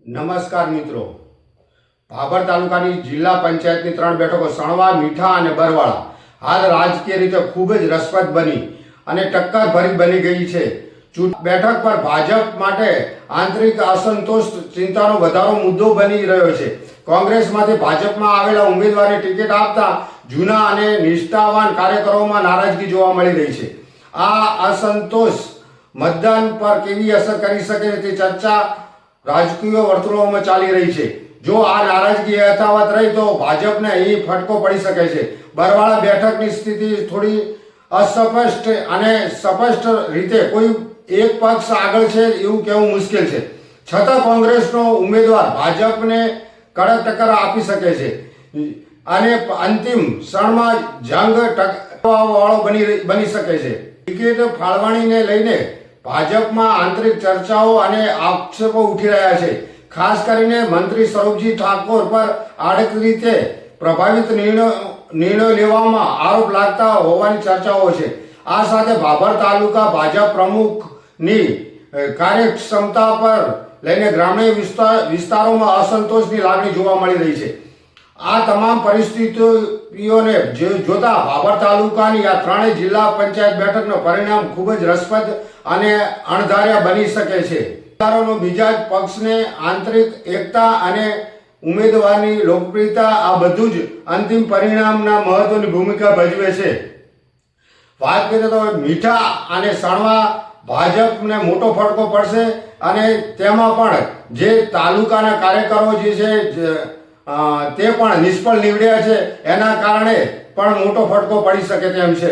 નમસ્કાર મિત્રો, ભાભર તાલુકાની જિલ્લા પંચાયતની 3 બેઠકો સણવા, મીઠા અને બરવાળા હાલ રાજકીય રીતે ખૂબ જ રસપ્રદ બની અને ટક્કરભરી બની ગઈ છે. બેઠક પર ભાજપ માટે આંતરિક અસંતોષ ચિંતાનો વધારો મુદ્દો બની રહ્યો છે. કોંગ્રેસમાંથી ભાજપમાં આવેલા ઉમેદવારને ટિકિટ આપતા જૂના અને નિષ્ઠાવાન કાર્યકરોમાં નારાજગી જોવા મળી રહી છે. આ અસંતોષ મતદાન પર કેવી અસર કરી શકે તે ચર્ચા રાજકીય વર્તુળોમાં ચાલી રહી છે. જો આ નારાજગી યથાવત રહી તો ભાજપને અહીં ફટકો પડી શકે છે. બરવાળા બેઠકની સ્થિતિ થોડી અસ્પષ્ટ અને સ્પષ્ટ રીતે કોઈ એક પક્ષ આગળ છે એવું કહેવું મુશ્કેલ છે. છતાં કોંગ્રેસનો ઉમેદવાર ભાજપને કડક ટક્કર આપી શકે છે અને અંતિમ ક્ષણમાં જંગ ટકવાવાળો બની શકે છે. ટિકિટ ફાળવણીને લઈને ભાજપમાં આંતરિક ચર્ચાઓ અને આક્ષેપો ઉઠી રહ્યા છે. ખાસ કરીને મંત્રી સ્વરૂપજી ઠાકોર પર આડકરી રીતે પ્રભાવિત નિર્ણયો લેવામાં આરોપ લાગતા હોવાની ચર્ચાઓ છે. આ સાથે ભાભર તાલુકા ભાજપ પ્રમુખની કાર્યક્ષમતા પર લઈને ગ્રામીણ વિસ્તારોમાં અસંતોષની લાગણી જોવા મળી રહી છે. આ તમામ પરિસ્થિતિઓને જોતા ભાભર તાલુકાની આ 3 જિલ્લા પંચાયત બેઠકનું પરિણામ ખૂબ જ રસપ્રદ અને અણધાર્યા બની શકે છે. વિસ્તારોનો બીજા જ પક્ષને આંતરિક એકતા અને ઉમેદવારની લોકપ્રિયતા આ બધું જ અંતિમ પરિણામના મહત્વની ભૂમિકા ભજવે છે. વાત કરીએ તો મીઠા અને સણવા ભાજપને મોટો ફટકો પડશે અને તેમાં પણ જે તાલુકાના કાર્યકરો જે છે તે પણ નિષ્ફળ નીવડ્યા છે. એના કારણે પણ મોટો ફટકો પડી શકે તેમ છે.